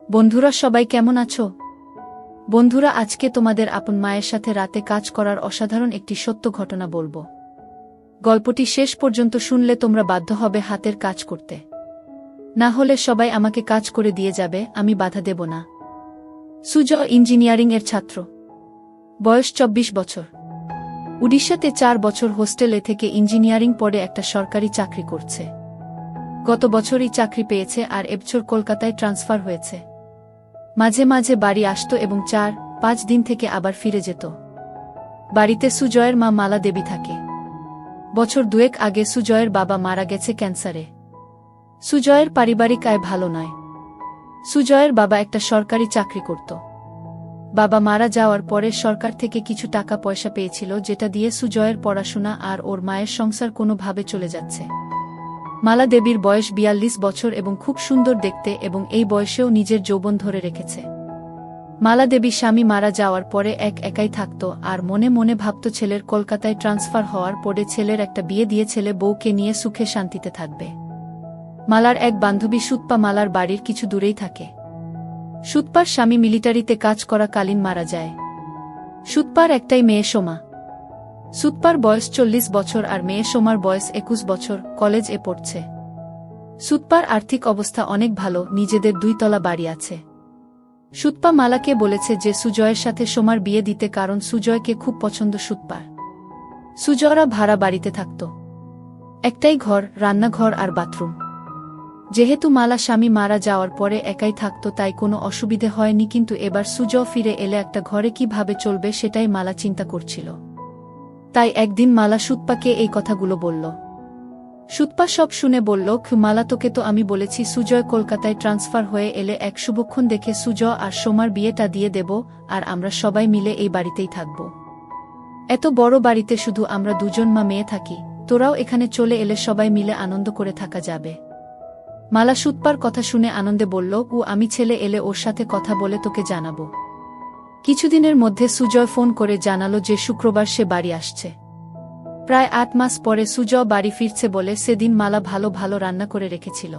বন্ধুরা সবাই কেমন আছো? বন্ধুরা আজকে তোমাদের আপন মায়ের সাথে রাতে কাজ করার অসাধারণ একটি সত্য ঘটনা বলবো। গল্পটি শেষ পর্যন্ত শুনলে তোমরা বাধ্য হবে হাতের কাজ করতে। না হলে সবাই আমাকে কাজ করে দিয়ে যাবে, আমি বাধা দেব না। সুজয় ইঞ্জিনিয়ারিং এর ছাত্র, বয়স 24 বছর। উড়িষ্যাতে 4 বছর হোস্টেলে থেকে ইঞ্জিনিয়ারিং পড়ে একটা সরকারি চাকরি করছে। গত বছরই চাকরি পেয়েছে আর এবছর কলকাতায় ট্রান্সফার হয়েছে। মাঝে মাঝে বাড়ি আসতো এবং 4-5 দিন থেকে আবার ফিরে যেত। বাড়িতে সুজয়ের মা মালা দেবী থাকে। বছর 2 আগে সুজয়ের বাবা মারা গেছে ক্যান্সারে। সুজয়ের পারিবারিক আয় ভালো নয়। সুজয়ের বাবা একটা সরকারি চাকরি করত। বাবা মারা যাওয়ার পরে সরকার থেকে কিছু টাকা পয়সা পেয়েছিল, যেটা দিয়ে সুজয়ের পড়াশোনা আর ওর মায়ের সংসার কোনোভাবে চলে যাচ্ছে। মালা দেবীর বয়স 42 বছর এবং খুব সুন্দর দেখতে, এবং এই বয়সেও নিজের যৌবন ধরে রেখেছে। মালা দেবী স্বামী মারা যাওয়ার পরে একাই থাকত আর মনে মনে ভাবত ছেলের কলকাতায় ট্রান্সফার হওয়ার পরে ছেলের একটা বিয়ে দিয়ে ছেলে বউকে নিয়ে সুখে শান্তিতে থাকবে। মালার এক বান্ধবী সুতপা মালার বাড়ির কিছু দূরেই থাকে। সুতপার স্বামী মিলিটারিতে কাজ করাকালীন মারা যায়। সুতপার একটাই মেয়ে সোমা। সুতপার বয়স 40 বছর আর মেয়ে সোমার বয়স 21 বছর, কলেজ এ পড়ছে। সুতপার আর্থিক অবস্থা অনেক ভালো, নিজেদের 2 তলা বাড়ি আছে। সুতপা মালাকে বলেছে যে সুজয়ের সাথে সোমার বিয়ে দিতে, কারণ সুজয়কে খুব পছন্দ সুতপার। সুজয়রা ভাড়া বাড়িতে থাকত। একটাই ঘর, রান্নাঘর আর বাথরুম। যেহেতু মালা স্বামী মারা যাওয়ার পরে একাই থাকত তাই কোনো অসুবিধে হয়নি, কিন্তু এবার সুজয় ফিরে এলে একটা ঘরে কিভাবে চলবে সেটাই মালা চিন্তা করছিল। তাই একদিন মালা সুতপাকে এই কথাগুলো বলল। সুতপা সব শুনে বলল, মালা তোকে তো আমি বলেছি সুজয় কলকাতায় ট্রান্সফার হয়ে এলে এক শুভক্ষণ দেখে সুজয় আর সোমার বিয়েটা দিয়ে দেব, আর আমরা সবাই মিলে এই বাড়িতেই থাকব। এত বড় বাড়িতে শুধু আমরা 2 মা মেয়ে থাকি, তোরাও এখানে চলে এলে সবাই মিলে আনন্দ করে থাকা যাবে। মালা সুতপার কথা শুনে আনন্দে বলল, আমি ছেলে এলে ওর সাথে কথা বলে তোকে জানাবো। কিছুদিনের মধ্যে সুজয় ফোন করে জানালো যে শুক্রবার সে বাড়ি আসছে। প্রায় 8 মাস পরে সুজয় বাড়ি ফিরছে বলে সেদিন মালা ভালো ভালো রান্না করে রেখেছিল।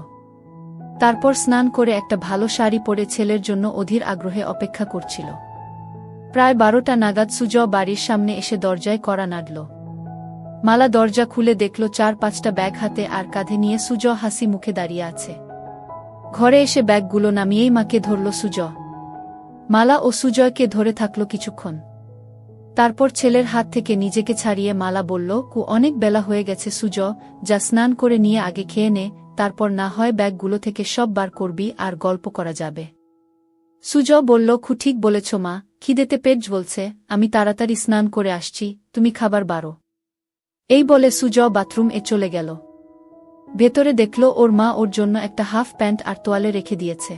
তারপর স্নান করে একটা ভালো শাড়ি পরে ছেলের জন্য অধীর আগ্রহে অপেক্ষা করছিল। প্রায় 12টা নাগাদ সুজয় বাড়ির সামনে এসে দরজায় কড়া নাড়ল। মালা দরজা খুলে দেখল 4-5টা ব্যাগ হাতে আর কাঁধে নিয়ে সুজয় হাসি মুখে দাঁড়িয়ে আছে। ঘরে এসে ব্যাগগুলো নামিয়েই মাকে ধরল সুজয়। মালা ও সুজয়কে ধরে থাকল কিছুক্ষণ। তারপর ছেলের হাত থেকে নিজেকে ছাড়িয়ে মালা বলল, অনেক বেলা হয়ে গেছে সুজয়, যা স্নান করে নিয়ে আগে খেয়ে নে, তারপর না হয় ব্যাগগুলো থেকে সব বার করবি আর গল্প করা যাবে। সুজয় বলল, ঠিক বলেছ মা, খিদেতে পেট জ্বলছে, আমি তাড়াতাড়ি স্নান করে আসছি, তুমি খাবার বারো। এই বলে সুজয় বাথরুম এ চলে গেল। ভেতরে দেখল ওর মা ওর জন্য একটা হাফ প্যান্ট আর তোয়ালে রেখে দিয়েছে।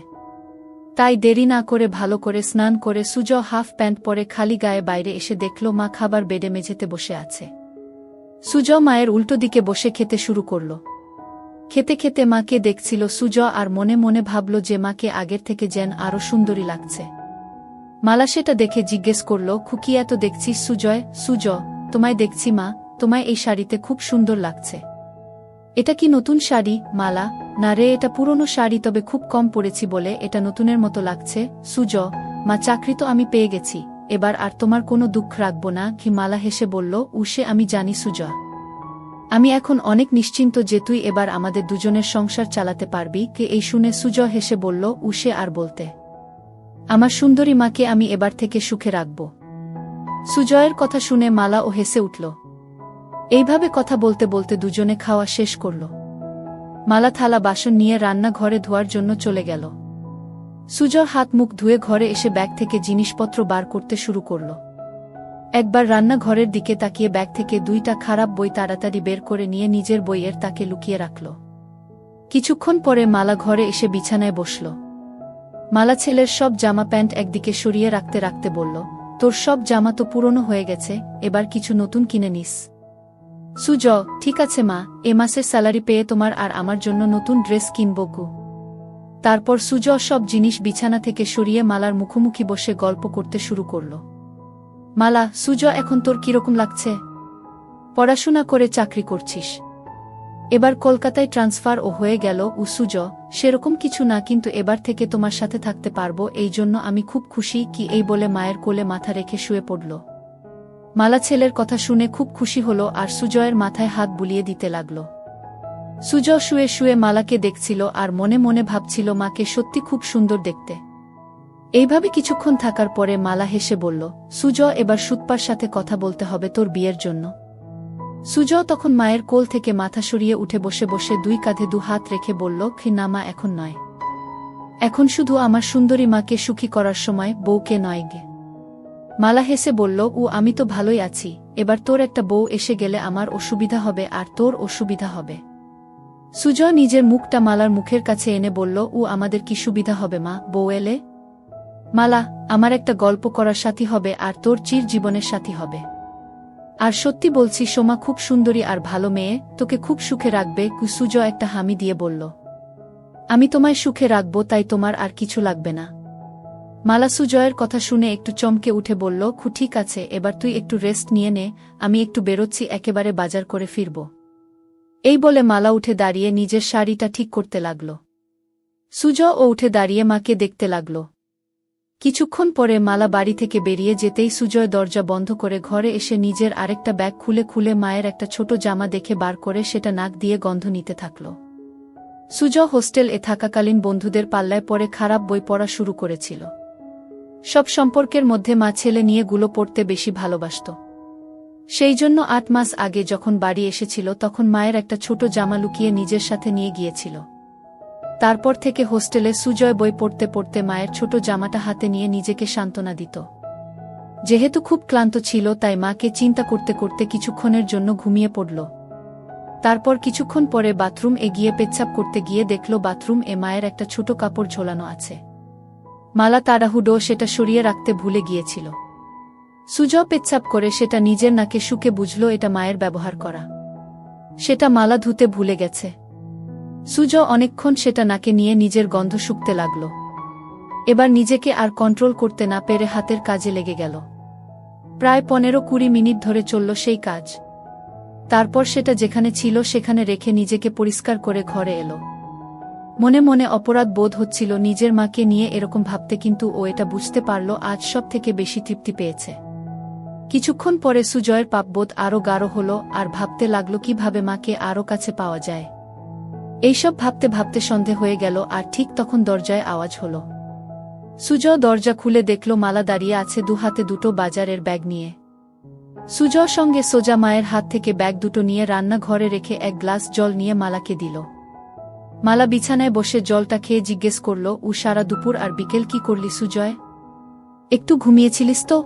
তাই দেরি না করে ভালো করে স্নান করে সুজয় হাফ প্যান্ট পরে খালি গায়ে বাইরে এসে দেখল মা খাবার বেডে মেঝেতে বসে আছে। সুজয় মায়ের উল্টো দিকে বসে খেতে শুরু করল। খেতে খেতে মাকে দেখছিল সুজয় আর মনে মনে ভাবল যে মাকে আগের থেকে যেন আরো সুন্দরী লাগছে। মালা সেটা দেখে জিজ্ঞেস করল, কি এত দেখছিস সুজয়? সুজয়, তোমায় দেখছি মা, তোমায় এই শাড়িতে খুব সুন্দর লাগছে। এটা কি নতুন শাড়ি? মালা, না রে, এটা পুরনো শাড়ি, তবে খুব কম পরেছি বলে এটা নতুনের মতো লাগছে। সুজয়, মা চাকরি তো আমি পেয়ে গেছি, এবার আর তোমার কোনো দুঃখ রাখবো না কি? মালা হেসে বলল, উসে আমি জানি সুজয়, আমি এখন অনেক নিশ্চিন্ত যে তুই এবার আমাদের 2জনের সংসার চালাতে পারবি। এই শুনে সুজয় হেসে বলল, উসে আর বলতে, আমার সুন্দরী মাকে আমি এবার থেকে সুখে রাখব। সুজয়ের কথা শুনে মালা ও হেসে উঠল। এইভাবে কথা বলতে বলতে 2জনে খাওয়া শেষ করল। মালা থালা বাসন নিয়ে রান্নাঘরে ধোয়ার জন্য চলে গেল। সুজয় হাত মুখ ধুয়ে ঘরে এসে ব্যাগ থেকে জিনিসপত্র বার করতে শুরু করল। একবার রান্নাঘরের দিকে তাকিয়ে ব্যাগ থেকে 2টা খারাপ বই তাড়াতাড়ি বের করে নিয়ে নিজের বইয়ের তাকে লুকিয়ে রাখল। কিছুক্ষণ পরে মালা ঘরে এসে বিছানায় বসল। মালা ছেলের সব জামা প্যান্ট একদিকে সরিয়ে রাখতে রাখতে বলল, তোর সব জামা তো পুরনো হয়ে গেছে, এবার কিছু নতুন কিনে নিস। সুজয়, ঠিক আছে মা, এ মাসের স্যালারি পেয়ে তোমার আর আমার জন্য নতুন ড্রেস কিনব গো। তারপর সুজয় সব জিনিস বিছানা থেকে সরিয়ে মালার মুখোমুখি বসে গল্প করতে শুরু করল। মালা, সুজয়, এখন তোর কিরকম লাগছে? পড়াশোনা করে চাকরি করছিস, এবার কলকাতায় ট্রান্সফার ও হয়ে গেল। সুজ, সেরকম কিছু না, কিন্তু এবার থেকে তোমার সাথে থাকতে পারবো, এই জন্য আমি খুব খুশি। কি এই বলে মায়ের কোলে মাথা রেখে শুয়ে পড়ল। মালা ছেলের কথা শুনে খুব খুশি হল আর সুজয়ের মাথায় হাত বুলিয়ে দিতে লাগল। সুজ শুয়ে শুয়ে মালাকে দেখছিল আর মনে মনে ভাবছিল মাকে সত্যি খুব সুন্দর দেখতে। এইভাবে কিছুক্ষণ থাকার পরে মালা হেসে বলল, সুজ, এবার সুতপার সাথে কথা বলতে হবে তোর বিয়ের জন্য। সুজ তখন মায়ের কোল থেকে মাথা সরিয়ে উঠে বসে বসে দুই কাঁধে দু হাত রেখে বলল, না মা, এখন নয়। এখন শুধু আমার সুন্দরী মাকে সুখী করার সময়, বউকে নয় গে। মালা হেসে বলল, আমি তো ভালোই আছি, এবার তোর একটা বউ এসে গেলে আমার অসুবিধা হবে আর তোর অসুবিধা হবে। সুজয় নিজের মুখটা মালার মুখের কাছে এনে বলল, আমাদের কি সুবিধা হবে মা, বউ এলে? মালা, আমার একটা গল্প করার সাথী হবে আর তোর চির জীবনের সাথী হবে। আর সত্যি বলছি, সোমা খুব সুন্দরী আর ভালো মেয়ে, তোকে খুব সুখে রাখবে। সুজয় একটা হামি দিয়ে বলল, আমি তোমায় সুখে রাখবো, তাই তোমার আর কিছু লাগবে না। মালা সুজয়ের কথা শুনে একটু চমকে উঠে বলল, ঠিক আছে, এবার তুই একটু রেস্ট নিয়ে নে, আমি একটু বেরোচ্ছি, একেবারে বাজার করে ফিরব। এই বলে মালা উঠে দাঁড়িয়ে নিজের শাড়িটা ঠিক করতে লাগল। সুজয়ও উঠে দাঁড়িয়ে মাকে দেখতে লাগল। কিছুক্ষণ পরে মালা বাড়ি থেকে বেরিয়ে যেতেই সুজয় দরজা বন্ধ করে ঘরে এসে নিজের আরেকটা ব্যাগ খুলে খুলে মায়ের একটা ছোট জামা দেখে বার করে সেটা নাক দিয়ে গন্ধ নিতে থাকল। সুজয় হোস্টেল এ থাকাকালীন বন্ধুদের পাল্লায় পড়ে খারাপ বই পড়া শুরু করেছিল। সব সম্পর্কের মধ্যে মা ছেলে নিয়ে গুলো পড়তে বেশি ভালোবাসত। সেই জন্য ৮ মাস আগে যখন বাড়ি এসেছিল তখন মায়ের একটা ছোট জামা লুকিয়ে নিজের সাথে নিয়ে গিয়েছিল। তারপর থেকে হোস্টেলে সুজয় বই পড়তে পড়তে মায়ের ছোট জামাটা হাতে নিয়ে নিজেকে সান্ত্বনা দিত। যেহেতু খুব ক্লান্ত ছিল তাই মাকে চিন্তা করতে করতে কিছুক্ষণের জন্য ঘুমিয়ে পড়ল। তারপর কিছুক্ষণ পরে বাথরুম এ গিয়ে পেচ্ছাপ করতে গিয়ে দেখল বাথরুম এ মায়ের একটা ছোট কাপড় ঝোলানো আছে। মালা তাড়াহুড়ো সেটা সরিয়ে রাখতে ভুলে গিয়েছিল। সুজয় পেচ্ছাপ করে সেটা নিজের নাকে শুকে বুঝল এটা মায়ের ব্যবহার করা। সেটা মালা ধুতে ভুলে গেছে। সুজয় অনেকক্ষণ সেটা নাকে নিয়ে নিজের গন্ধ শুকতে লাগল। এবার নিজেকে আর কন্ট্রোল করতে না পেরে হাতের কাজে লেগে গেল। প্রায় 15-20 মিনিট ধরে চলল সেই কাজ। তারপর সেটা যেখানে ছিল সেখানে রেখে নিজেকে পরিষ্কার করে ঘরে এলো। মনে মনে অপরাধ বোধ হচ্ছিল নিজের মাকে নিয়ে এরকম ভাবতে, কিন্তু ও এটা বুঝতে পারল আজ সব থেকে বেশি তৃপ্তি পেয়েছে। কিছুক্ষণ পরে সুজয়ের পাপবোধ আরও গাঢ় হল আর ভাবতে লাগল কিভাবে মাকে আরও কাছে পাওয়া যায়। এইসব ভাবতে ভাবতে সন্ধে হয়ে গেল আর ঠিক তখন দরজায় আওয়াজ হল। সুজয় দরজা খুলে দেখল মালা দাঁড়িয়ে আছে দু হাতে দুটো বাজারের ব্যাগ নিয়ে। সুজয় সঙ্গে সোজা মায়ের হাত থেকে ব্যাগ দুটো নিয়ে রান্নাঘরে রেখে এক গ্লাস জল নিয়ে মালাকে দিল। মালা বিছানায় বসে জলটা খেয়ে জিজ্ঞেস করল, সারা দুপুর আর বিকেল কি করলি সুজয়? একটু ঘুমিয়েছিলিস তো?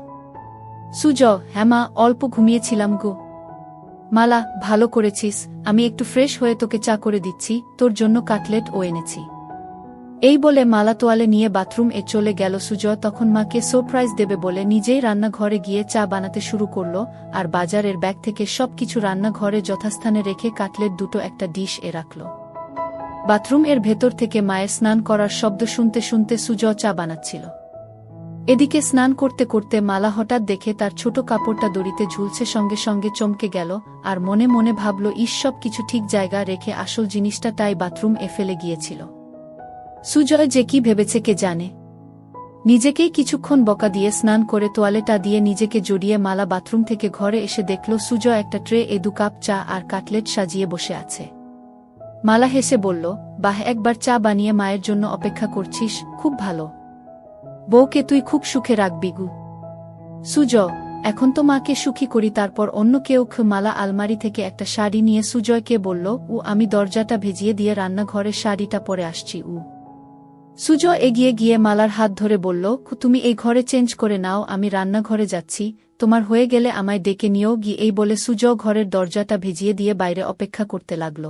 সুজয়, হ্যাঁ মা, অল্প ঘুমিয়েছিলাম গো। মালা, ভালো করেছিস, আমি একটু ফ্রেশ হয়ে তোকে চা করে দিচ্ছি, তোর জন্য কাটলেট ও এনেছি। এই বলে মালা তোয়ালে নিয়ে বাথরুম এ চলে গেল। সুজয় তখন মাকে সারপ্রাইজ দেবে বলে নিজেই রান্নাঘরে গিয়ে চা বানাতে শুরু করল আর বাজারের ব্যাগ থেকে সবকিছু রান্নাঘরে যথাস্থানে রেখে কাটলেট দুটো একটা ডিশ এ রাখল। বাথরুম এর ভেতর থেকে মায়ের স্নান করার শব্দ শুনতে শুনতে সুজয় চা বানাচ্ছিল। এদিকে স্নান করতে করতে মালা হঠাৎ দেখে তার ছোট কাপড়টা দড়িতে ঝুলছে, সঙ্গে সঙ্গে চমকে গেল আর মনে মনে ভাবল, সব কিছু ঠিক জায়গা রেখে আসল জিনিসটা তাই বাথরুম এ ফেলে গিয়েছিল। সুজয় যে কি ভেবেছে কে জানে। নিজেকেই কিছুক্ষণ বকা দিয়ে স্নান করে তোয়ালেটা দিয়ে নিজেকে জড়িয়ে মালা বাথরুম থেকে ঘরে এসে দেখল সুজয় একটা ট্রে এ 2 কাপ চা আর কাটলেট সাজিয়ে বসে আছে। মালা হেসে বলল, বাহ, একবার চা বানিয়ে মায়ের জন্য অপেক্ষা করছিস, খুব ভালো। বউকে তুই খুব সুখে রাখবি গু। সুজয়, এখন তো মাকে সুখী করি, তারপর অন্য কেউ। মালা আলমারি থেকে একটা শাড়ি নিয়ে সুজয়কে বলল, আমি দরজাটা ভেজিয়ে দিয়ে রান্নাঘরের শাড়িটা পরে আসছি। সুজয় এগিয়ে গিয়ে মালার হাত ধরে বলল, তুমি এই ঘরে চেঞ্জ করে নাও, আমি রান্নাঘরে যাচ্ছি, তোমার হয়ে গেলে আমায় ডেকে নিও গিয়ে। এই বলে সুজয় ঘরের দরজাটা ভেজিয়ে দিয়ে বাইরে অপেক্ষা করতে লাগল।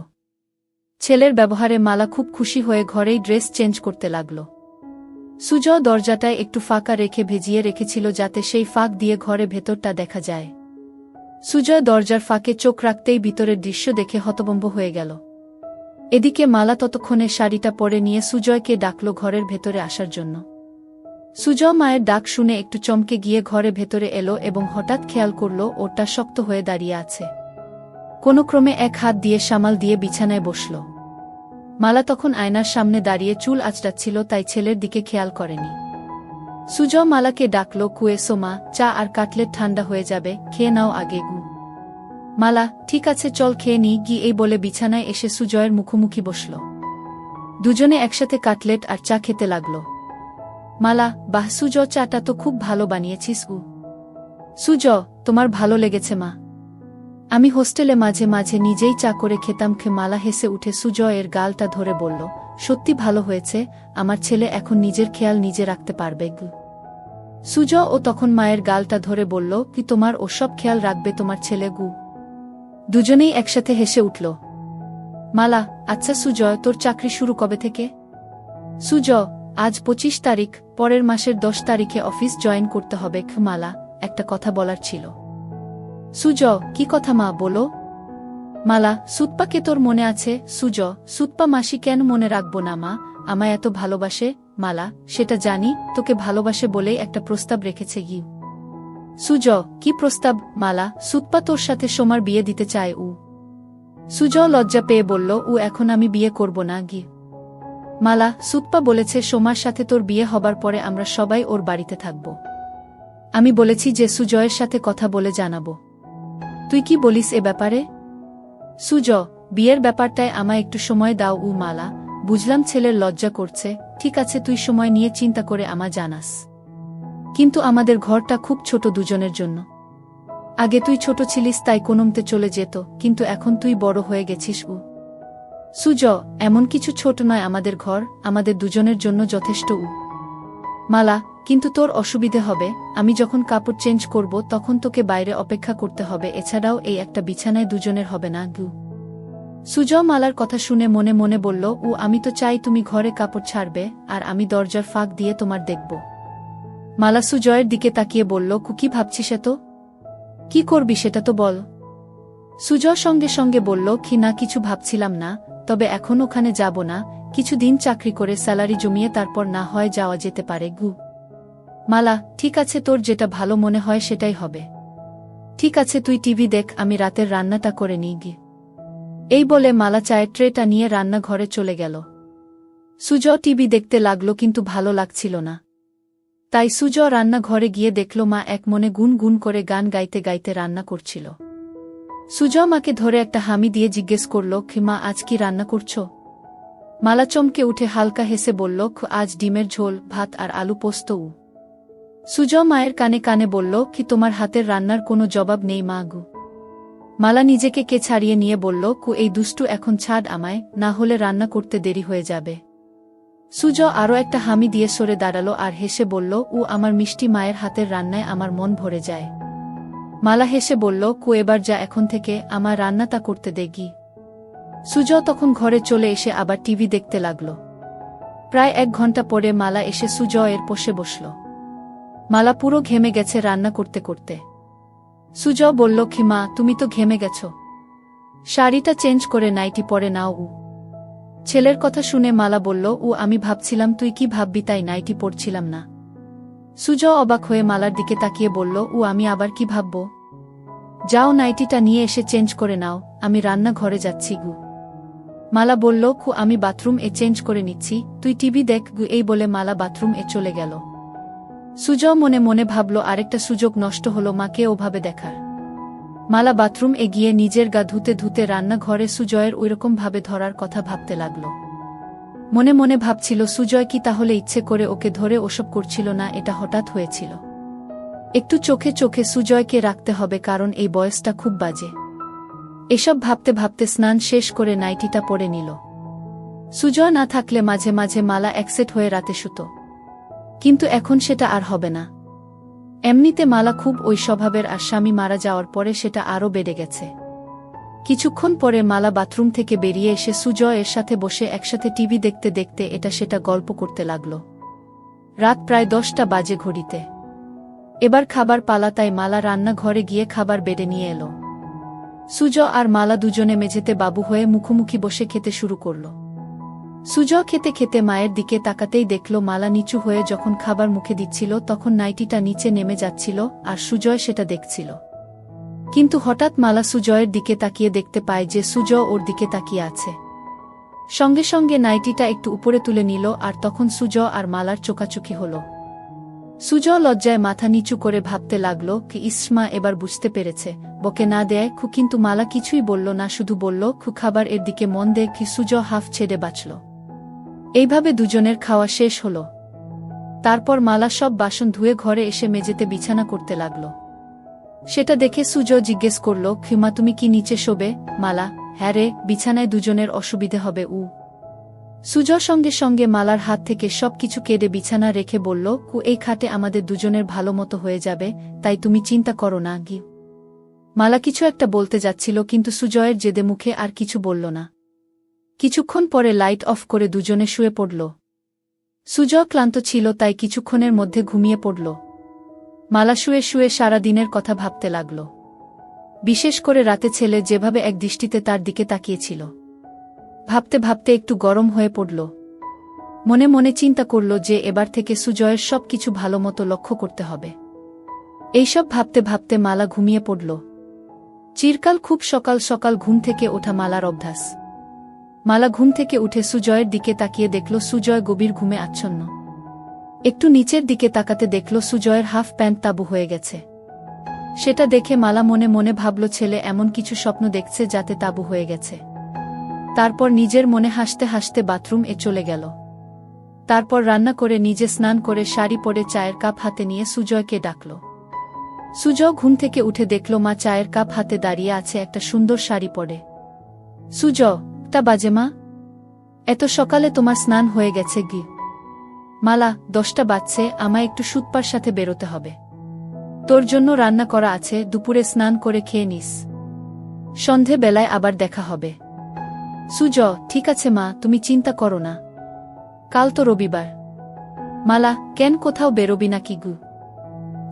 ছেলের ব্যবহারে মালা খুব খুশি হয়ে ঘরেই ড্রেস চেঞ্জ করতে লাগল। সুজয় দরজাটায় একটু ফাঁকা রেখে ভেজিয়ে রেখেছিল যাতে সেই ফাঁক দিয়ে ঘরে ভেতরটা দেখা যায়। সুজয় দরজার ফাঁকে চোখ রাখতেই ভিতরের দৃশ্য দেখে হতভম্ব হয়ে গেল। এদিকে মালা ততক্ষণে শাড়িটা পরে নিয়ে সুজয়কে ডাকল ঘরের ভেতরে আসার জন্য। সুজয় মায়ের ডাক শুনে একটু চমকে গিয়ে ঘরে ভেতরে এলো এবং হঠাৎ খেয়াল করল ওটা শক্ত হয়ে দাঁড়িয়ে আছে। কোনো ক্রমে এক হাত দিয়ে সামাল দিয়ে বিছানায় বসল। মালা তখন আয়নার সামনে দাঁড়িয়ে চুল আঁচড়াচ্ছিল, তাই ছেলের দিকে খেয়াল করেনি। সুজয় মালাকে ডাকল, কুয়েসো মা, চা আর কাটলেট ঠান্ডা হয়ে যাবে, খেয়ে নাও আগে গু। মালা, ঠিক আছে চল খেয়ে নি গি, এই বলে বিছানায় এসে সুজয়ের মুখোমুখি বসল। দুজনে একসাথে কাটলেট আর চা খেতে লাগল। মালা, বাহ সুজয়, চাটা তো খুব ভালো বানিয়েছিস গু। সুজয়, তোমার ভালো লেগেছে মা? আমি হোস্টেলে মাঝে মাঝে নিজেই চা করে খেতাম। মালা হেসে উঠে সুজয়ের গালটা ধরে বলল, সত্যি ভালো হয়েছে, আমার ছেলে এখন নিজের খেয়াল নিজে রাখতে পারবে গু। সুজয় ও তখন মায়ের গালটা ধরে বলল, কি তোমার ওসব খেয়াল রাখবে তোমার ছেলে গু? দুজনেই একসাথে হেসে উঠল। মালা, আচ্ছা সুজয়, তোর চাকরি শুরু কবে থেকে? সুজয়, আজ 25 তারিখ, পরের মাসের 10 তারিখে অফিস জয়েন করতে হবে। মালা, একটা কথা বলার ছিল। সুজয়, কি কথা মা, বলো। মালা, সুতপাকে তোর মনে আছে? সুজয়, সুতপা মাসি কেন মনে রাখবো না মা, আমায় এত ভালোবাসে। মালা, সেটা জানি, তোকে ভালোবাসে বলেই একটা প্রস্তাব রেখেছে গি। সুজয়, কি প্রস্তাব? মালা, সুতপা তোর সাথে সোমার বিয়ে দিতে চায় উ। সুজয় লজ্জা পেয়ে বলল, উ এখন আমি বিয়ে করব না গি। মালা, সুতপা বলেছে সোমার সাথে তোর বিয়ে হবার পরে আমরা সবাই ওর বাড়িতে থাকব। আমি বলেছি যে সুজয়ের সাথে কথা বলে জানাবো। তুই কি বলিস এ ব্যাপারে? সুজয়, বিয়ের ব্যাপারটায় আমায় একটু সময় দাও উ। মালা, বুঝলাম ছেলের লজ্জা করছে, ঠিক আছে তুই সময় নিয়ে চিন্তা করে আমায় জানাস। কিন্তু আমাদের ঘরটা খুব ছোট দুজনের জন্য। আগে তুই ছোট ছিলিস তাই কোনোমতে চলে যেত, কিন্তু এখন তুই বড় হয়ে গেছিস উ। সুজয়, এমন কিছু ছোট নয় আমাদের ঘর, আমাদের দুজনের জন্য যথেষ্ট উ। মালা, কিন্তু তোর অসুবিধে হবে, আমি যখন কাপড় চেঞ্জ করব তখন তোকে বাইরে অপেক্ষা করতে হবে, এছাড়াও এই একটা বিছানায় দুজনের হবে না গু। সুজয় মালার কথা শুনে মনে মনে বলল, উ আমি তো চাই তুমি ঘরে কাপড় ছাড়বে আর আমি দরজার ফাঁক দিয়ে তোমার দেখব। মালা সুজয়ের দিকে তাকিয়ে বলল, কি ভাবছিস এত? কি করবি সেটা তো বল। সুজয় সঙ্গে সঙ্গে বলল, না কিছু ভাবছিলাম না, তবে এখন ওখানে যাব না, কিছুদিন চাকরি করে স্যালারি জমিয়ে তারপর না হয় যাওয়া যেতে পারে গু। মালা, ঠিক আছে তোর যেটা ভালো মনে হয় সেটাই হবে। ঠিক আছে তুই টিভি দেখ, আমি রাতের রান্নাটা করে নিই গি। এই বলে মালা চায়ের ট্রেটা নিয়ে রান্নাঘরে চলে গেল। সুজয় টিভি দেখতে লাগলো কিন্তু ভালো লাগছিল না। তাই সুজয় রান্নাঘরে গিয়ে দেখল মা এক মনে গুন গুন করে গান গাইতে গাইতে রান্না করছিল। সুজয় মাকে ধরে একটা হামি দিয়ে জিজ্ঞেস করল, মা আজ কি রান্না করছো? মালা চমকে উঠে হালকা হেসে বলল, আজ ডিমের ঝোল, ভাত আর আলু পোস্ত উ। সুজয় মায়ের কানে কানে বলল, তোমার হাতের রান্নার কোনো জবাব নেই মা গু। মালা নিজেকে কে ছাড়িয়ে নিয়ে বলল, এই দুষ্টু এখন ছাড় আমায়, না হলে রান্না করতে দেরি হয়ে যাবে। সুজয় আরও একটা হামি দিয়ে সরে দাঁড়ালো আর হেসে বলল, আমার মিষ্টি মায়ের হাতের রান্নায় আমার মন ভরে যায়। মালা হেসে বলল, এবার যা এখন থেকে, আমার রান্নাটা করতে দে গি। সুজয় তখন ঘরে চলে এসে আবার টিভি দেখতে লাগল। প্রায় 1 ঘন্টা পরে মালা এসে সুজয়ের পাশে বসল। মালা পুরো ঘেমে গেছে রান্না করতে করতে। সুজয় বলল, মা তুমি তো ঘেমে গেছ, শাড়িটা চেঞ্জ করে নাইটি পরে নাও উ। ছেলের কথা শুনে মালা বলল, আমি ভাবছিলাম তুই কি ভাববি তাই নাইটি পরছিলাম না। সুজয় অবাক হয়ে মালার দিকে তাকিয়ে বলল, আমি আবার কি ভাবব? যাও নাইটিটা নিয়ে এসে চেঞ্জ করে নাও, আমি রান্না ঘরে যাচ্ছি গু। মালা বলল, আমি বাথরুম এ চেঞ্জ করে নিচ্ছি, তুই টিভি দেখ গু। এই বলে মালা বাথরুম এ চলে গেল। সুজয় মনে মনে ভাবল, আরেকটা সুযোগ নষ্ট হলো মাকে ওভাবে দেখার। মালা বাথরুম এ গিয়ে নিজের গা ধুতে ধুতে রান্নাঘরে সুজয়ের ওইরকম ভাবে ধরার কথা ভাবতে লাগল। মনে মনে ভাবছিল, সুজয় কি তাহলে ইচ্ছে করে ওকে ধরে ওসব করছিল না, এটা হঠাৎ হয়েছিল। একটু চোখে চোখে সুজয়কে রাখতে হবে, কারণ এই বয়সটা খুব বাজে। এসব ভাবতে ভাবতে স্নান শেষ করে নাইটিটা পরে নিল। সুজয় না থাকলে মাঝে মাঝে মালা একসেট হয়ে রাতে শুতো, কিন্তু এখন সেটা আর হবে না। এমনিতে মালা খুব ওই স্বভাবের, আর স্বামী মারা যাওয়ার পরে সেটা আরও বেড়ে গেছে। কিছুক্ষণ পরে মালা বাথরুম থেকে বেরিয়ে এসে সুজয় এর সাথে বসে একসাথে টিভি দেখতে দেখতে এটা সেটা গল্প করতে লাগল। রাত প্রায় 10টা বাজে ঘড়িতে। এবার খাবার পালা, তাই মালা রান্নাঘরে গিয়ে খাবার বেড়ে নিয়ে এলো। সুজয় আর মালা দুজনে মেঝেতে বাবু হয়ে মুখোমুখি বসে খেতে শুরু করল। সুজয় খেতে খেতে মায়ের দিকে তাকাতেই দেখল মালা নিচু হয়ে যখন খাবার মুখে দিচ্ছিল তখন নাইটিটা নিচে নেমে যাচ্ছিল, আর সুজয় সেটা দেখছিল। কিন্তু হঠাৎ মালা সুজয়ের দিকে তাকিয়ে দেখতে পায় যে সুজয় ওর দিকে তাকিয়ে আছে। সঙ্গে সঙ্গে নাইটিটা একটু উপরে তুলে নিল আর তখন সুজয় আর মালার চোকাচুকি হল। সুজয় লজ্জায় মাথা নিচু করে ভাবতে লাগল কি ইসমা এবার বুঝতে পেরেছে, বকে না দেয় খু, কিন্তু মালা কিছুই বলল না, শুধু বলল খু খাবার এর দিকে মন দে কি। সুজয় হাফ ছেড়ে বাঁচল। এইভাবে দুজনের খাওয়া শেষ হল। তারপর মালা সব বাসন ধুয়ে ঘরে এসে মেঝেতে বিছানা করতে লাগল। সেটা দেখে সুজয় জিজ্ঞেস করল, খিমা তুমি কি নিচে শোবে? মালা, হ্যাঁ রে, বিছানায় দুজনের অসুবিধে হবে। সুজয় সঙ্গে সঙ্গে মালার হাত থেকে সব কিছু কেড়ে বিছানা রেখে বলল, এই খাটে আমাদের দুজনের ভালো মতো হয়ে যাবে, তাই তুমি চিন্তা করো না গি। মালা কিছু একটা বলতে যাচ্ছিল, কিন্তু সুজয়ের জেদে মুখে আর কিছু বলল না। কিছুক্ষণ পরে লাইট অফ করে দুজনে শুয়ে পড়ল। সুজয় ক্লান্ত ছিল, তাই কিছুক্ষণের মধ্যে ঘুমিয়ে পড়ল। মালা শুয়ে শুয়ে সারা দিনের কথা ভাবতে লাগল। বিশেষ করে রাতে ছেলে যেভাবে এক দৃষ্টিতে তার দিকে তাকিয়েছিল। ভাবতে ভাবতে একটু গরম হয়ে পড়ল। মনে মনে চিন্তা করল যে এবার থেকে সুজয়ের সব কিছু ভালো মতো লক্ষ্য করতে হবে। এইসব ভাবতে ভাবতে মালা ঘুমিয়ে পড়ল। চিরকাল খুব সকাল সকাল ঘুম থেকে ওঠা মালার অভ্যাস। মালা ঘুম থেকে উঠে সুজয়ের দিকে তাকিয়ে দেখল সুজয় গভীর ঘুমে আচ্ছন্ন। একটু নিচের দিকে তাকাতে দেখল সুজয়ের হাফ প্যান্ট তাবু হয়ে গেছে। সেটা দেখে মালা মনে মনে ভাবল ছেলে এমন কিছু স্বপ্ন দেখছে যাতে তাবু হয়ে গেছে। তারপর নিজের মনে হাসতে হাসতে বাথরুম এ চলে গেল। তারপর রান্না করে নিজে স্নান করে শাড়ি পরে চায়ের কাপ হাতে নিয়ে সুজয়কে ডাকল। সুজয় ঘুম থেকে উঠে দেখল মা চায়ের কাপ হাতে দাঁড়িয়ে আছে একটা সুন্দর শাড়ি পরে। সুজয়, তা বাজে মা, এত সকালে তোমার স্নান হয়ে গেছে গি? মালা, 10টা বাজছে, আমায় একটু সুতপার সাথে বেরোতে হবে। তোর জন্য রান্না করা আছে, দুপুরে স্নান করে খেয়ে নিস, সন্ধে বেলায় আবার দেখা হবে। সুজয়, ঠিক আছে মা, তুমি চিন্তা করো না, কাল তো রবিবার। মালা, কেন কোথাও বেরোবি নাকি গু?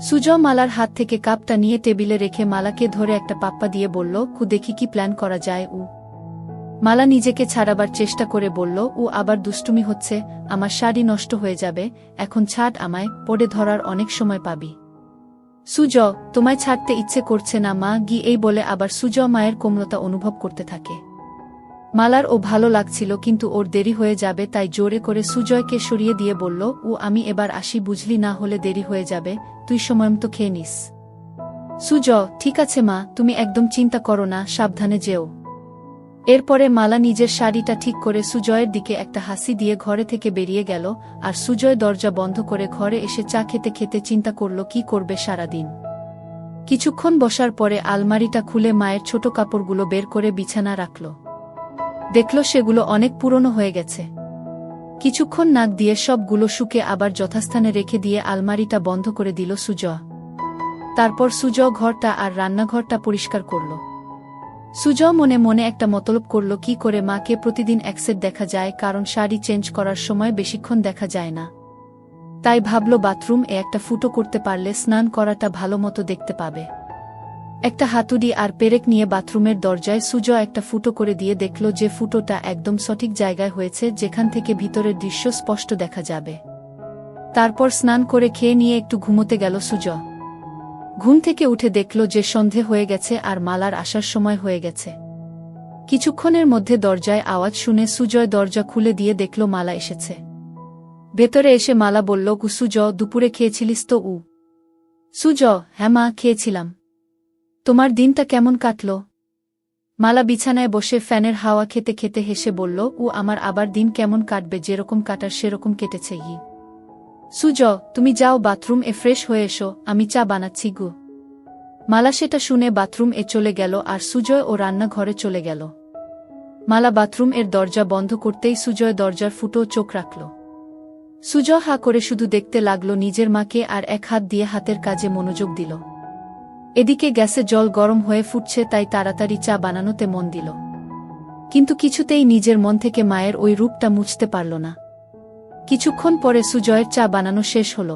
সুজয় মালার হাত থেকে কাপটা নিয়ে টেবিলে রেখে মালাকে ধরে একটা পাপ্পা দিয়ে বলল, দেখি কি প্ল্যান করা যায়। মালা নিজেকে ছাড়াবার চেষ্টা করে বলল, আবার দুষ্টুমি হচ্ছে, আমার শাড়ি নষ্ট হয়ে যাবে, এখন ছাড় আমায়, পড়ে ধরার অনেক সময় পাবি। সুজয়, তোমায় ছাড়তে ইচ্ছে করছে না মা গি। এই বলে আবার সুজয় মায়ের কোমলতা অনুভব করতে থাকে। মালার ভালো লাগছিল, কিন্তু ওর দেরি হয়ে যাবে, তাই জোরে করে সুজয়কে সরিয়ে দিয়ে বলল, আমি এবার আসি, বুঝলি, না হলে দেরি হয়ে যাবে, তুই সময়মতো খেয়ে নিস। সুজয়, ঠিক আছে মা, তুমি একদম চিন্তা করো না, সাবধানে যেও। এরপরে মালা নিজের শাড়িটা ঠিক করে সুজয়ের দিকে একটা হাসি দিয়ে ঘরে থেকে বেরিয়ে গেল। আর সুজয় দরজা বন্ধ করে ঘরে এসে চা খেতে খেতে চিন্তা করল কি করবে সারাদিন। কিছুক্ষণ বসার পরে আলমারিটা খুলে মায়ের ছোট কাপড়গুলো বের করে বিছানা রাখল। দেখল সেগুলো অনেক পুরনো হয়ে গেছে। কিছুক্ষণ নাক দিয়ে সবগুলো শুকে আবার যথাস্থানে রেখে দিয়ে আলমারিটা বন্ধ করে দিল সুজয়। তারপর সুজয় ঘরটা আর রান্নাঘরটা পরিষ্কার করল। সুজয় মনে মনে একটা মতলব করল কি করে মাকে প্রতিদিন একসেট দেখা যায়, কারণ শাড়ি চেঞ্জ করার সময় বেশিক্ষণ দেখা যায় না। তাই ভাবল বাথরুম এ একটা ফুটো করতে পারলে স্নান করাটা ভালো মতো দেখতে পাবে। একটা হাতুড়ি আর পেরেক নিয়ে বাথরুমের দরজায় সুজয় একটা ফুটো করে দিয়ে দেখল যে ফুটোটা একদম সঠিক জায়গায় হয়েছে, যেখান থেকে ভিতরের দৃশ্য স্পষ্ট দেখা যাবে। তারপর স্নান করে খেয়ে নিয়ে একটু ঘুমোতে গেল সুজয়। ঘুম থেকে উঠে দেখল যে সন্ধে হয়ে গেছে আর মালার আসার সময় হয়ে গেছে। কিছুক্ষণের মধ্যে দরজায় আওয়াজ শুনে সুজয় দরজা খুলে দিয়ে দেখল মালা এসেছে। ভেতরে এসে মালা বলল, সুজয়, দুপুরে খেয়েছিলিস তো? সুজয়, হ্যাঁ মা, খেয়েছিলাম। তোমার দিনটা কেমন কাটল? মালা বিছানায় বসে ফ্যানের হাওয়া খেতে খেতে হেসে বলল, আমার আবার দিন কেমন কাটবে, যেরকম কাটার সেরকম কেটেছে। সুজয়, তুমি যাও বাথরুম এ ফ্রেশ হয়ে এসো, আমি চা বানাচ্ছি গু। মালা সেটা শুনে বাথরুম এ চলে গেল আর সুজয় ও রান্নাঘরে চলে গেল। মালা বাথরুম এর দরজা বন্ধ করতেই সুজয় দরজার ফুটো চোখ রাখল। সুজয় হা করে শুধু দেখতে লাগল নিজের মাকে আর এক হাত দিয়ে হাতের কাজে মনোযোগ দিল। এদিকে গ্যাসে জল গরম হয়ে ফুটছে, তাই তাড়াতাড়ি চা বানানোতে মন দিল। কিন্তু কিছুতেই নিজের মন থেকে মায়ের ওই রূপটা মুছতে পারল না। কিছুক্ষণ পরে সুজয়ের চা বানানো শেষ হল।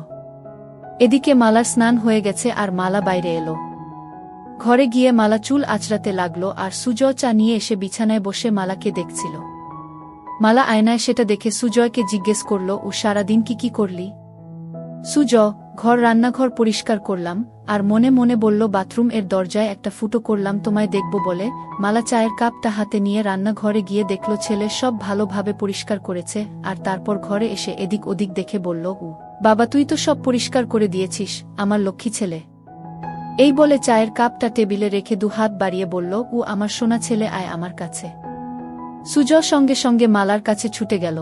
এদিকে মালার স্নান হয়ে গেছে আর মালা বাইরে এলো। ঘরে গিয়ে মালা চুল আঁচড়াতে লাগল আর সুজয় চা নিয়ে এসে বিছানায় বসে মালাকে দেখছিল। মালা আয়নায় সেটা দেখে সুজয়কে জিজ্ঞেস করল, সারাদিন কি কি করলি? সুজয়, রান্নাঘর পরিষ্কার করলাম, আর মনে মনে বলল বাথরুম এর দরজায় একটা ফুটো করলাম তোমায় দেখব বলে। মালা চায়ের কাপটা হাতে নিয়ে রান্নাঘরে গিয়ে দেখল ছেলে সব ভালোভাবে পরিষ্কার করেছে, আর তারপর ঘরে এসে এদিক ওদিক দেখে বলল, বাবা তুই তো সব পরিষ্কার করে দিয়েছিস, আমার লক্ষ্মী ছেলে। এই বলে চায়ের কাপটা টেবিলে রেখে দুহাত বাড়িয়ে বলল, আমার সোনা ছেলে, আয় আমার কাছে। সুজয় সঙ্গে সঙ্গে মালার কাছে ছুটে গেল।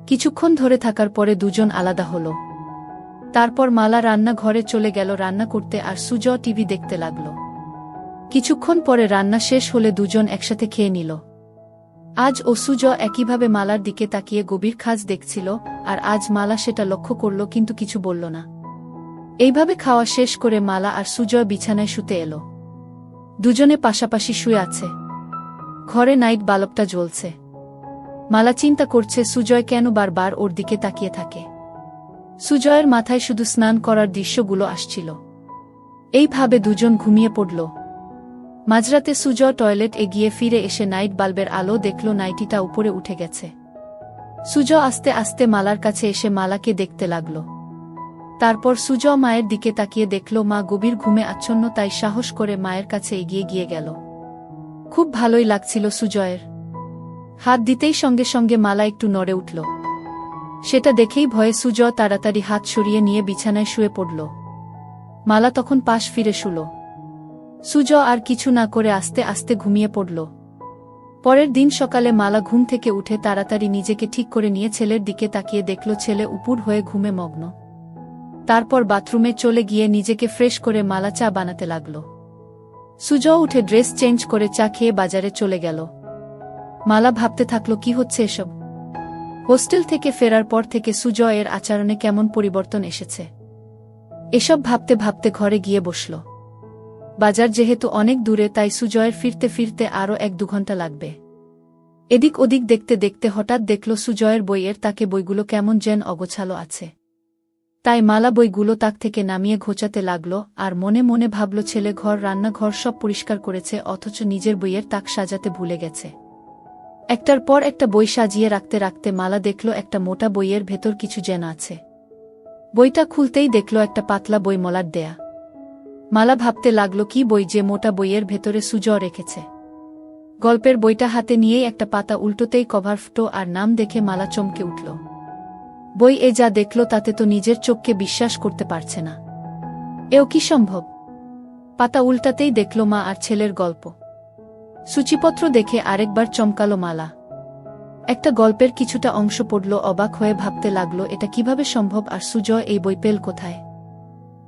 কিছুক্ষণ ধরে থাকার পরে দুজন আলাদা হল। তারপর মালা রান্নাঘরে চলে গেল রান্না করতে, আর সুজয় টিভি দেখতে লাগল। কিছুক্ষণ পরে রান্না শেষ হলে দুজন একসাথে খেয়ে নিল। আজ ও সুজয় একইভাবে মালার দিকে তাকিয়ে গভীর খাজ দেখছিল, আর আজ মালা সেটা লক্ষ্য করল কিন্তু কিছু বলল না। এইভাবে খাওয়া শেষ করে মালা আর সুজয় বিছানায় শুতে এলো। দুজনে পাশাপাশি শুয়ে আছে। ঘরে নাইট বাল্বটা জ্বলছে। মালা চিন্তা করছে সুজয় কেন বারবার ওর দিকে তাকিয়ে থাকে। সুজয়ের মাথায় শুধু স্নান করার দৃশ্যগুলো আসছিল। এইভাবে দুজন ঘুমিয়ে পড়ল। মাঝরাতে সুজয় টয়লেট এগিয়ে ফিরে এসে নাইট বাল্বের আলো দেখল নাইটিটা উপরে উঠে গেছে। সুজয় আস্তে আস্তে মালার কাছে এসে মালাকে দেখতে লাগল। তারপর সুজয় মায়ের দিকে তাকিয়ে দেখল মা গভীর ঘুমে আচ্ছন্ন, তাই সাহস করে মায়ের কাছে এগিয়ে গিয়ে গেল। খুব ভালোই লাগছিল সুজয়ের। হাত দিতেই সঙ্গে সঙ্গে মালা একটু নড়ে উঠল। সেটা দেখেই ভয়ে সুজয় তাড়াতাড়ি হাত সরিয়ে নিয়ে বিছানায় শুয়ে পড়ল। মালা তখন পাশ ফিরে শুল। সুজয় আর কিছু না করে আস্তে আস্তে ঘুমিয়ে পড়ল। পরের দিন সকালে মালা ঘুম থেকে উঠে তাড়াতাড়ি নিজেকে ঠিক করে নিয়ে ছেলের দিকে তাকিয়ে দেখল ছেলে উপুড় হয়ে ঘুমে মগ্ন। তারপর বাথরুমে চলে গিয়ে নিজেকে ফ্রেশ করে মালা চা বানাতে লাগল। সুজয় উঠে ড্রেস চেঞ্জ করে চা খেয়ে বাজারে চলে গেল। মালা ভাবতে থাকল কি হচ্ছে এসব। হোস্টেল থেকে ফেরার পর থেকে সুজয়ের আচরণে কেমন পরিবর্তন এসেছে। এসব ভাবতে ভাবতে ঘরে গিয়ে বসল। বাজার যেহেতু অনেক দূরে, তাই সুজয়ের ফিরতে ফিরতে আরও 1-2 ঘন্টা লাগবে। এদিক ওদিক দেখতে দেখতে হঠাৎ দেখল সুজয়ের বইয়ের তাকে বইগুলো কেমন যেন অগোছালো আছে। তাই মালা বইগুলো তাক থেকে নামিয়ে ঘোচাতে লাগল, আর মনে মনে ভাবল ছেলে ঘর রান্নাঘর সব পরিষ্কার করেছে, অথচ নিজের বইয়ের তাক সাজাতে ভুলে গেছে। একটার পর একটা বই সাজিয়ে রাখতে রাখতে মালা দেখল একটা মোটা বইয়ের ভেতর কিছু যেন আছে। বইটা খুলতেই দেখল একটা পাতলা বই মলাট দেয়া। মালা ভাবতে লাগল কি বই যে মোটা বইয়ের ভেতরে সুজয় রেখেছে। গল্পের বইটা হাতে নিয়েই একটা পাতা উল্টোতেই কভার ফুটো, আর নাম দেখে মালা চমকে উঠল। বই এ যা দেখল তাতে তো নিজের চোখকে বিশ্বাস করতে পারছে না। এও কি সম্ভব? পাতা উল্টাতেই দেখল মা আর ছেলের গল্প। সূচিপত্র দেখে আরেকবার চমকালো মালা। একটা গল্পের কিছুটা অংশ পড়ল, অবাক হয়ে ভাবতে লাগল এটা কিভাবে সম্ভব, আর সুজয় এই বই পেল কোথায়?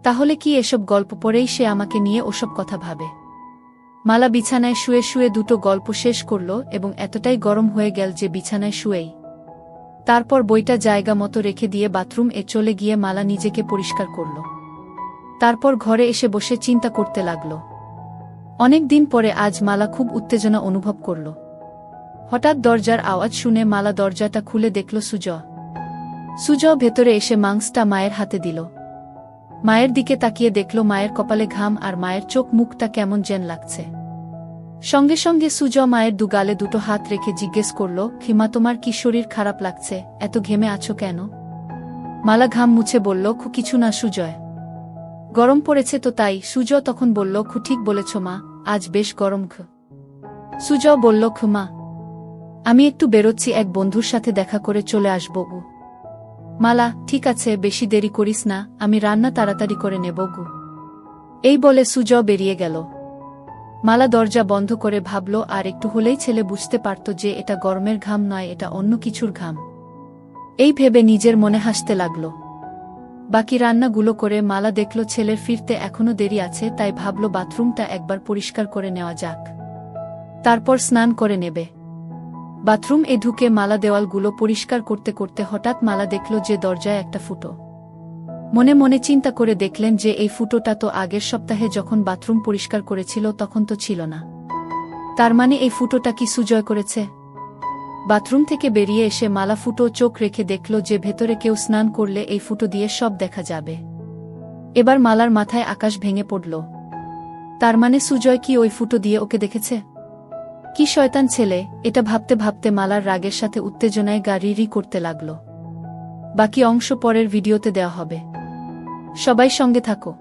তাহলে কি এসব গল্প পড়েই সে আমাকে নিয়ে ওসব কথা ভাবে? মালা বিছানায় শুয়ে শুয়ে 2টো গল্প শেষ করল এবং এতটাই গরম হয়ে গেল যে বিছানায় শুয়েই তারপর বইটা জায়গা মতো রেখে দিয়ে বাথরুম এ চলে গিয়ে মালা নিজেকে পরিষ্কার করল। তারপর ঘরে এসে বসে চিন্তা করতে লাগল। অনেক দিন পরে আজ মালা খুব উত্তেজনা অনুভব করল। হঠাৎ দরজার আওয়াজ শুনে মালা দরজাটা খুলে দেখল সুজয় ভেতরে এসে মাংসটা মায়ের হাতে দিল। মায়ের দিকে তাকিয়ে দেখল মায়ের কপালে ঘাম, আর মায়ের চোখ মুখটা কেমন যেন লাগছে। সঙ্গে সঙ্গে সুজয় মায়ের গালে 2টো হাত রেখে জিজ্ঞেস করল, খিমা তোমার কি শরীর খারাপ লাগছে? এত ঘেমে আছো কেন? মালা ঘাম মুছে বলল, কিছু না সুজয়, গরম পড়েছে তো তাই। সুজয় তখন বলল, ঠিক বলেছ মা, আজ বেশ গরম। সুজয় বলল, মা আমি একটু বেরোচ্ছি, এক বন্ধুর সাথে দেখা করে চলে আসব। মালা, ঠিক আছে, বেশি দেরি করিস না, আমি রান্না তাড়াতাড়ি করে নেব। এই বলে সুজয় বেরিয়ে গেল। মালা দরজা বন্ধ করে ভাবল আর একটু হলেই ছেলে বুঝতে পারত যে এটা গরমের ঘাম নয়, এটা অন্য কিছুর ঘাম। এই ভেবে নিজের মনে হাসতে লাগল। বাকি রান্নাগুলো করে মালা দেখল ছেলের ফিরতে এখনো দেরি আছে, তাই ভাবল বাথরুমটা একবার পরিষ্কার করে নেওয়া যাক, তারপর স্নান করে নেবে। বাথরুম এ ঢুকে মালা দেওয়ালগুলো পরিষ্কার করতে করতে হঠাৎ মালা দেখল যে দরজায় একটা ফুটো। মনে মনে চিন্তা করে দেখলেন যে এই ফুটোটা তো আগের সপ্তাহে যখন বাথরুম পরিষ্কার করেছিল তখন তো ছিল না। তার মানে এই ফুটোটা কি সুজয় করেছে? বাথরুম থেকে বেরিয়ে এসে মালা ফুটো চোখ রেখে দেখল যে ভেতরে কেউ স্নান করলে এই ফুটো দিয়ে সব দেখা যাবে। এবার মালার মাথায় আকাশ ভেঙে পড়ল। তার মানে সুজয় কি ওই ফুটো দিয়ে ওকে দেখেছে? কি শয়তান ছেলে! এটা ভাবতে ভাবতে মালার রাগের সাথে উত্তেজনায় গা রি করতে লাগল। বাকি অংশ পরের ভিডিওতে দেওয়া হবে। সবাই সঙ্গে থাকো।